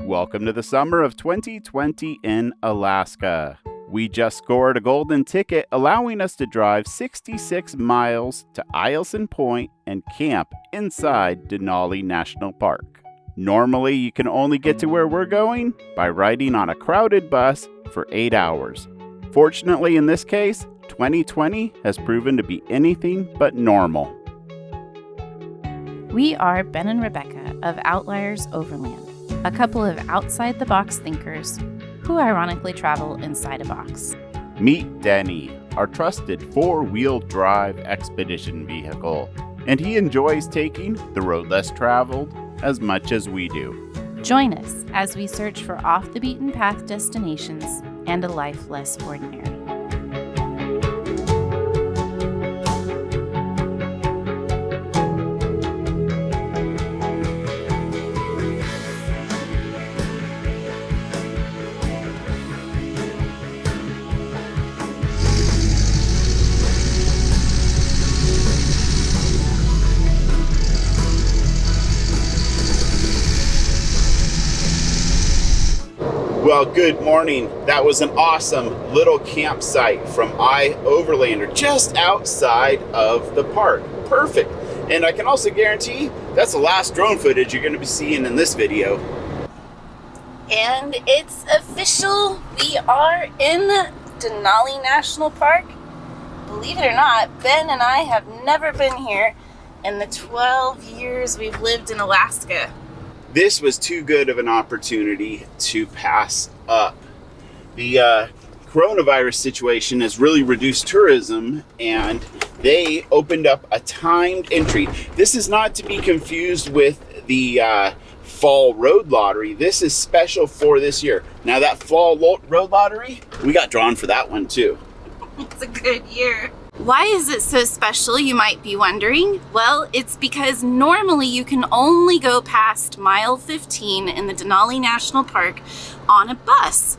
Welcome to the summer of 2020 in Alaska. We just scored a golden ticket allowing us to drive 66 miles to Eielson Point and camp inside Denali National Park. Normally, you can only get to where we're going by riding on a crowded bus for 8 hours. Fortunately, in this case, 2020 has proven to be anything but normal. We are Ben and Rebecca of Outliers Overland, a couple of outside-the-box thinkers who ironically travel inside a box. Meet Denny, our trusted four-wheel drive expedition vehicle, and he enjoys taking the road less traveled as much as we do. Join us as we search for off-the-beaten-path destinations and a life less ordinary. Well, good morning. That was an awesome little campsite from Overlander just outside of the park. Perfect. And I can also guarantee that's the last drone footage you're going to be seeing in this video. And it's official. We are in Denali National Park. Believe it or not, Ben and I have never been here in the 12 years we've lived in Alaska. This was too good of an opportunity to pass up. The coronavirus situation has really reduced tourism, and they opened up a timed entry. This is not to be confused with the fall road lottery. This is special for this year. Now that fall road lottery, we got drawn for that one too. It's a good year. Why is it so special, you might be wondering? Well, it's because normally you can only go past mile 15 in the Denali National Park on a bus.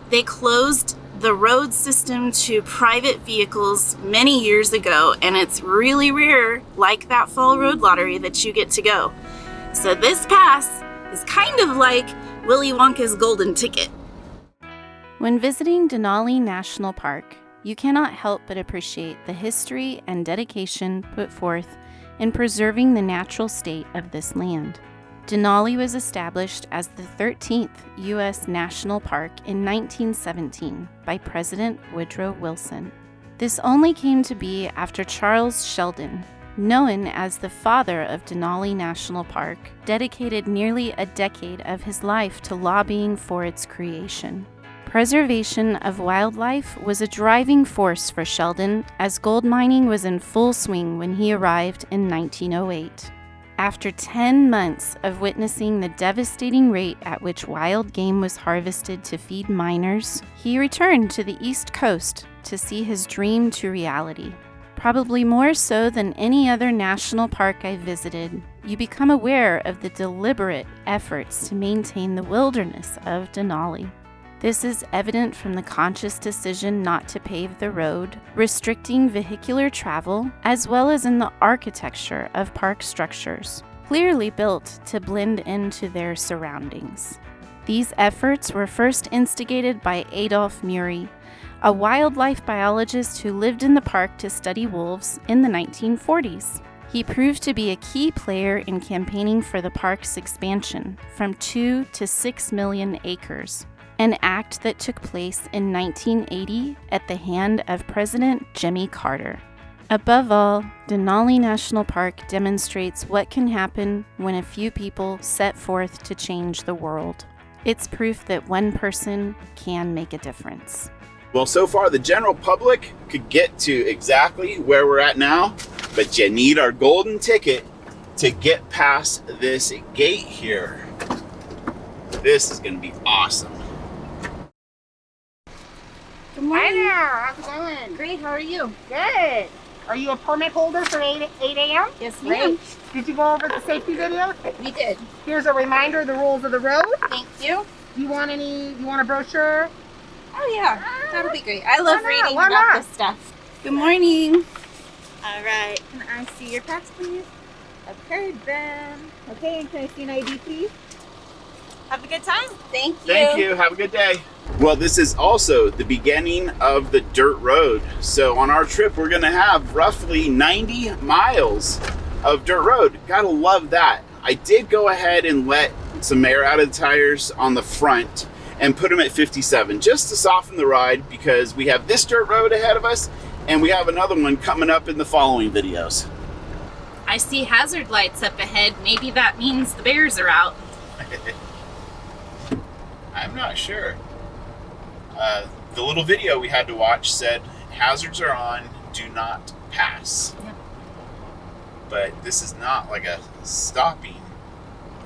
They closed the road system to private vehicles many years ago, and it's really rare, like that fall road lottery, that you get to go. So this pass is kind of like Willy Wonka's golden ticket. When visiting Denali National Park, you cannot help but appreciate the history and dedication put forth in preserving the natural state of this land. Denali was established as the 13th U.S. National Park in 1917 by President Woodrow Wilson. This only came to be after Charles Sheldon, known as the father of Denali National Park, dedicated nearly a decade of his life to lobbying for its creation. Preservation of wildlife was a driving force for Sheldon, as gold mining was in full swing when he arrived in 1908. After 10 months of witnessing the devastating rate at which wild game was harvested to feed miners, he returned to the East Coast to see his dream to reality. Probably more so than any other national park I visited, you become aware of the deliberate efforts to maintain the wilderness of Denali. This is evident from the conscious decision not to pave the road, restricting vehicular travel, as well as in the architecture of park structures, clearly built to blend into their surroundings. These efforts were first instigated by Adolph Murray, a wildlife biologist who lived in the park to study wolves in the 1940s. He proved to be a key player in campaigning for the park's expansion from 2 to 6 million acres. An act that took place in 1980 at the hand of President Jimmy Carter. Above all, Denali National Park demonstrates what can happen when a few people set forth to change the world. It's proof that one person can make a difference. Well, so far the general public could get to exactly where we're at now, but you need our golden ticket to get past this gate here. This is going to be awesome. Good morning. Hi there, how's it going? Great, how are you? Good. Are you a permit holder for 8 a.m.? Yes, Great. ma'am. Did you go over the safety video? We did. Here's a reminder of the rules of the road. Thank you. You want a brochure? Oh yeah, that'll be great. I love Why not? reading Why about not? this stuff. Good morning. All right. Can I see your pass, please? Okay, Ben. Okay, and can I see an ID, please? Have a good time. Thank you. Thank you. Have a good day. Well, this is also the beginning of the dirt road. So on our trip, we're going to have roughly 90 miles of dirt road. Gotta love that. I did go ahead and let some air out of the tires on the front and put them at 57 just to soften the ride, because we have this dirt road ahead of us and we have another one coming up in the following videos. I see hazard lights up ahead. Maybe that means the bears are out. I'm not sure. The little video we had to watch said hazards are on, do not pass. Yep. But this is not like a stopping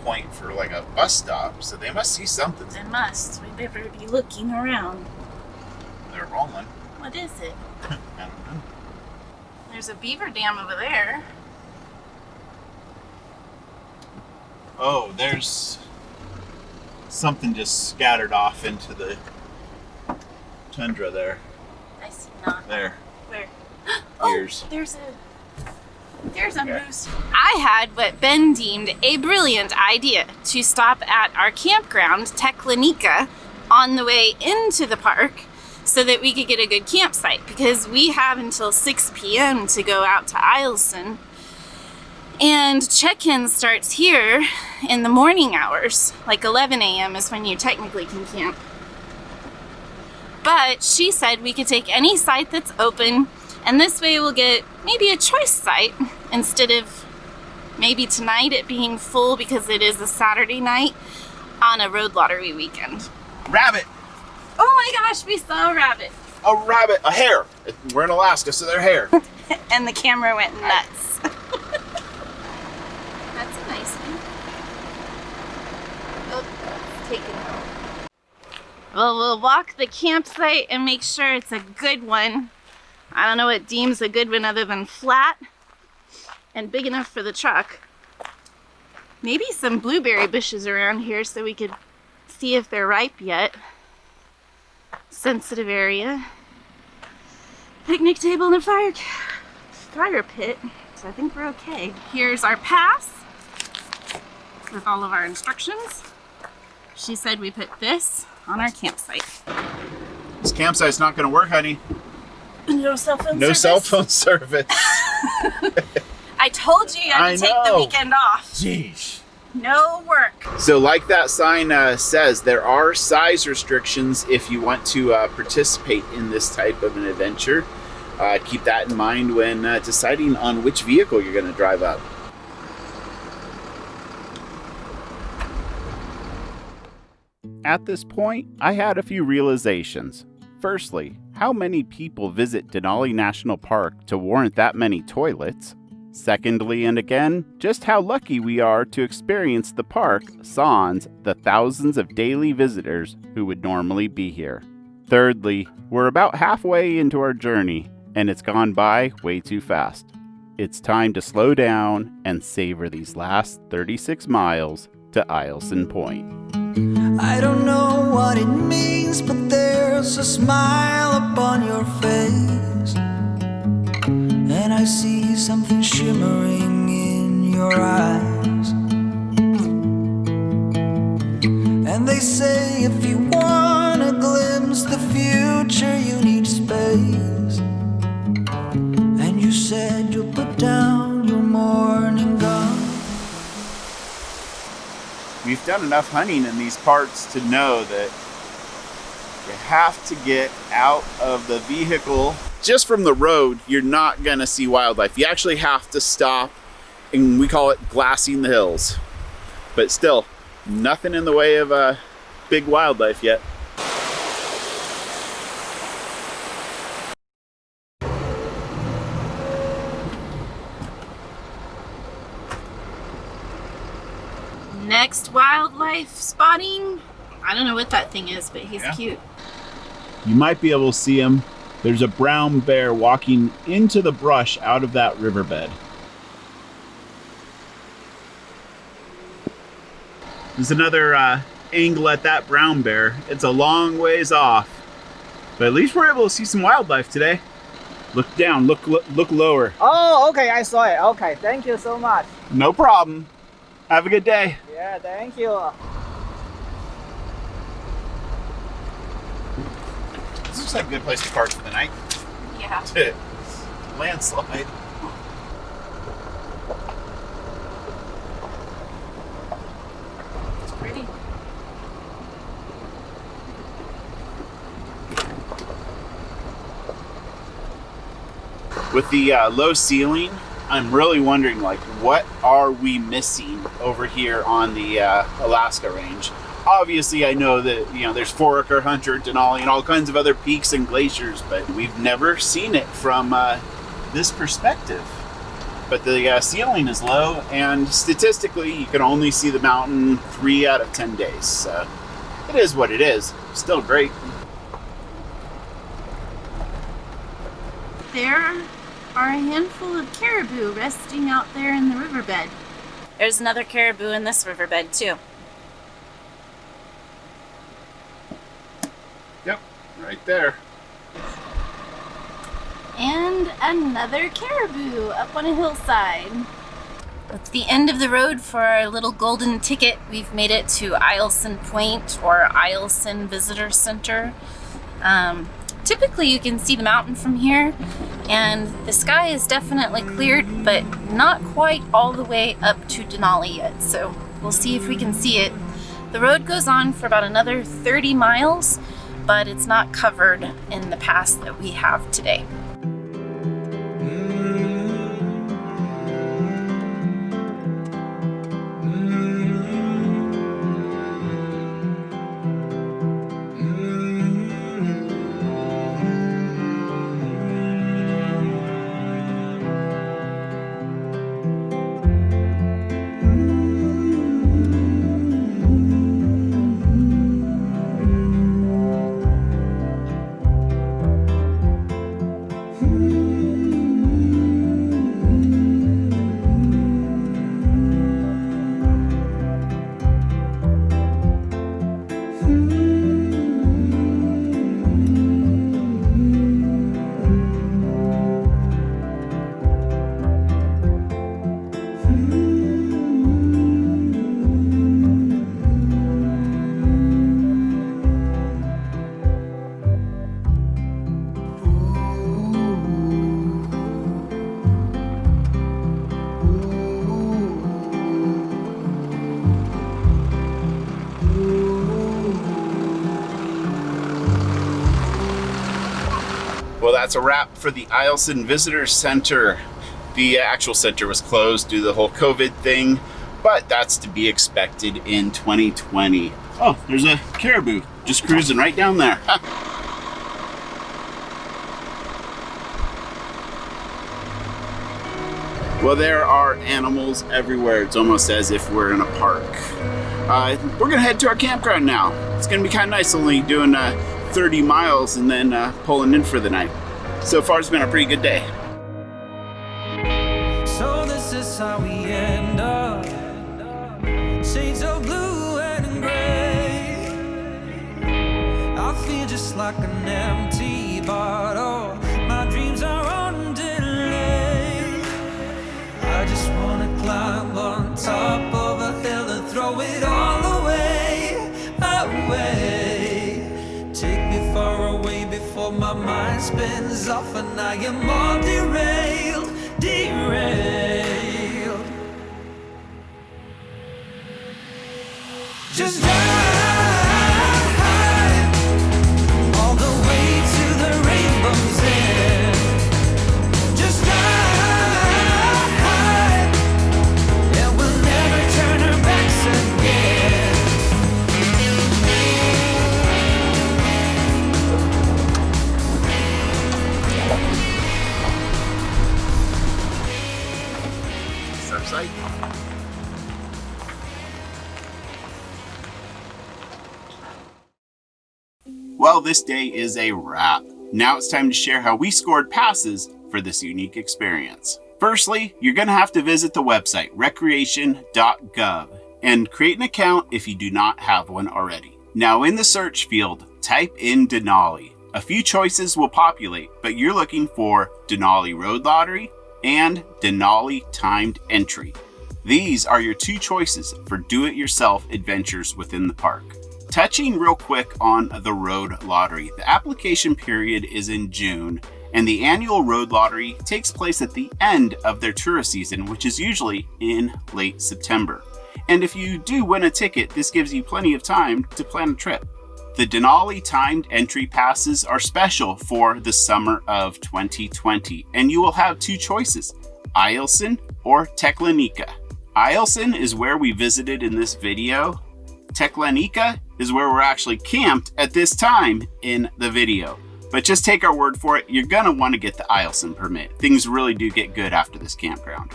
point for like a bus stop, so they must see something. They must. We better be looking around. They're rolling. What is it? I don't know. There's a beaver dam over there. Oh, there's something just scattered off into the tundra there. I see not. There. Where? Ears. Oh, there's a moose. I had what Ben deemed a brilliant idea to stop at our campground, Teklanika, on the way into the park so that we could get a good campsite, because we have until 6 p.m. to go out to Eielson. And check-in starts here in the morning hours, like 11 a.m. is when you technically can camp. But she said we could take any site that's open, and this way we'll get maybe a choice site instead of maybe tonight it being full because it is a Saturday night on a road lottery weekend. Rabbit! Oh my gosh, we saw a rabbit. A rabbit! A hare! We're in Alaska, so they're hare. And the camera went nuts. That's a nice one. Oh, take it out. Well, we'll walk the campsite and make sure it's a good one. I don't know what deems a good one other than flat and big enough for the truck. Maybe some blueberry bushes around here so we could see if they're ripe yet. Sensitive area. Picnic table and a fire pit. So I think we're okay. Here's our pass with all of our instructions. She said we put this on our campsite. This campsite's not going to work, honey. No cell phone service. No cell phone service. I told you had to take the weekend off. Jeez. No work. So like that sign says, there are size restrictions if you want to participate in this type of an adventure. Keep that in mind when deciding on which vehicle you're going to drive up. At this point, I had a few realizations. Firstly, how many people visit Denali National Park to warrant that many toilets? Secondly, and again, just how lucky we are to experience the park sans the thousands of daily visitors who would normally be here. Thirdly, we're about halfway into our journey, and it's gone by way too fast. It's time to slow down and savor these last 36 miles to Eielson Point. I don't know what it means, but there's a smile upon your face, and I see something shimmering in your eyes. And they say if you want to glimpse the future, you need space. And you said you'll put down your morning gun. We've done enough hunting in these parks to know that you have to get out of the vehicle. Just from the road, you're not gonna see wildlife. You actually have to stop, and we call it glassing the hills. But still, nothing in the way of big wildlife yet. Next wildlife spotting. I don't know what that thing is, but he's cute. You might be able to see him. There's a brown bear walking into the brush out of that riverbed. There's another angle at that brown bear. It's a long ways off, but at least we're able to see some wildlife today. Look down, look lower. Oh, okay, I saw it. Okay, thank you so much. No problem. Have a good day. Yeah, thank you. Looks like a good place to park for the night. Yeah. Landslide. It's pretty. With the low ceiling, I'm really wondering, like, what are we missing over here on the Alaska range? Obviously, I know that, you know, there's Foraker, Hunter, Denali, and all kinds of other peaks and glaciers, but we've never seen it from this perspective. But the ceiling is low, and statistically, you can only see the mountain 3 out of 10 days. So it is what it is. Still great. There are a handful of caribou resting out there in the riverbed. There's another caribou in this riverbed too. Yep, right there. And another caribou up on a hillside. That's the end of the road for our little golden ticket. We've made it to Eielson Point or Eielson Visitor Center. Typically you can see the mountain from here, and the sky is definitely cleared, but not quite all the way up to Denali yet, so we'll see if we can see it. The road goes on for about another 30 miles, but it's not covered in the pass that we have today. Well, that's a wrap for the Eielson Visitor Center. The actual center was closed due to the whole COVID thing, but that's to be expected in 2020. Oh, there's a caribou just cruising right down there. Well, there are animals everywhere. It's almost as if we're in a park. We're gonna head to our campground now. It's gonna be kind of nice only doing 30 miles and then pulling in for the night. So far, it's been a pretty good day. So this is how we end up. Shades of blue and gray. I feel just like an empty bottle. My dreams are on delay. I just wanna climb on top of a hill and throw it all away, away. Take me far away before my mind spins off and I am all derailed, derailed. Just drive all the way to the rainbow's end. Just drive and we'll never turn our backs again. Surfside. Well, this day is a wrap. Now it's time to share how we scored passes for this unique experience. Firstly, you're going to have to visit the website recreation.gov and create an account if you do not have one already. Now in the search field, type in Denali. A few choices will populate, but you're looking for Denali Road Lottery and Denali Timed Entry. These are your two choices for do-it-yourself adventures within the park. Touching real quick on the road lottery. The application period is in June, and the annual road lottery takes place at the end of their tourist season, which is usually in late September. And if you do win a ticket, this gives you plenty of time to plan a trip. The Denali timed entry passes are special for the summer of 2020, and you will have two choices, Eielson or Teklanika. Eielson is where we visited in this video. Teklanika is where we're actually camped at this time in the video. But just take our word for it, you're gonna wanna get the Eielson permit. Things really do get good after this campground.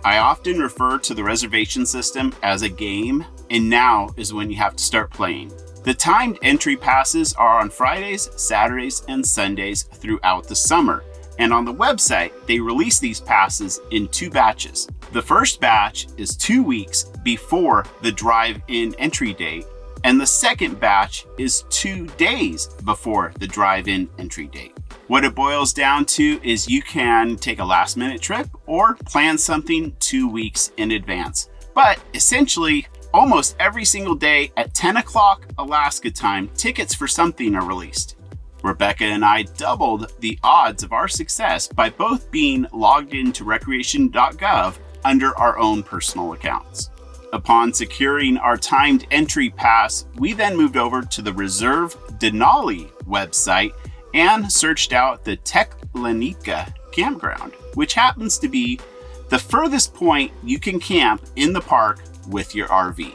I often refer to the reservation system as a game, and now is when you have to start playing. The timed entry passes are on Fridays, Saturdays, and Sundays throughout the summer. And on the website, they release these passes in 2 batches. The first batch is 2 weeks before the drive-in entry date, and the second batch is 2 days before the drive-in entry date. What it boils down to is you can take a last-minute trip or plan something 2 weeks in advance. But essentially, almost every single day at 10 o'clock Alaska time, tickets for something are released. Rebecca and I doubled the odds of our success by both being logged into recreation.gov under our own personal accounts. Upon securing our timed entry pass, we then moved over to the Reserve Denali website and searched out the Teklanika Campground, which happens to be the furthest point you can camp in the park with your RV.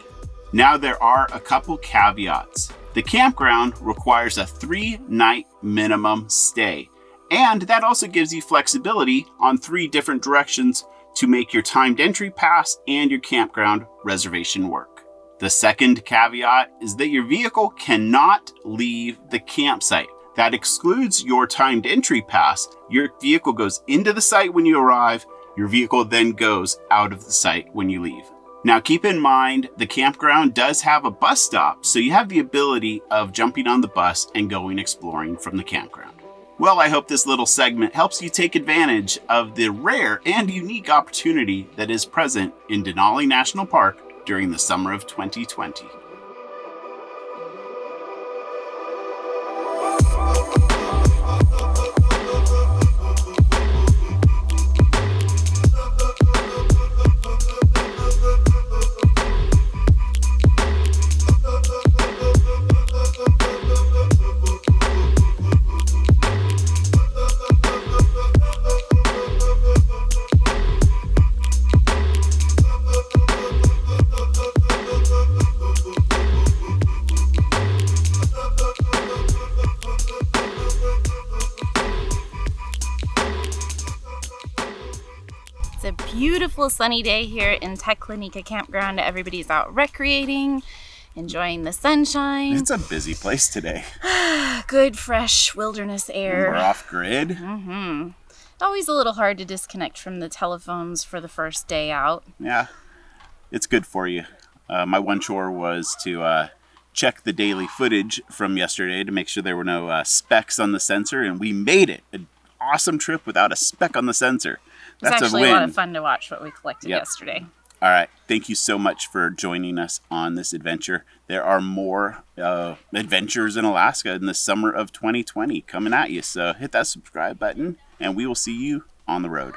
Now there are a couple caveats. The campground requires a 3-night minimum stay, and that also gives you flexibility on 3 different directions to make your timed entry pass and your campground reservation work. The second caveat is that your vehicle cannot leave the campsite. That excludes your timed entry pass. Your vehicle goes into the site when you arrive, your vehicle then goes out of the site when you leave. Now keep in mind, the campground does have a bus stop, so you have the ability of jumping on the bus and going exploring from the campground. Well, I hope this little segment helps you take advantage of the rare and unique opportunity that is present in Denali National Park during the summer of 2020. It's a beautiful sunny day here in Teklanika Campground. Everybody's out recreating, enjoying the sunshine. It's a busy place today. Good fresh wilderness air. We're off grid. Mm-hmm. Always a little hard to disconnect from the telephones for the first day out. Yeah, it's good for you. My one chore was to check the daily footage from yesterday to make sure there were no specks on the sensor, and we made it. An awesome trip without a speck on the sensor. That's It's actually a win. a lot of fun to watch what we collected yesterday. All right. Thank you so much for joining us on this adventure. There are more adventures in Alaska in the summer of 2020 coming at you. So hit that subscribe button, and we will see you on the road.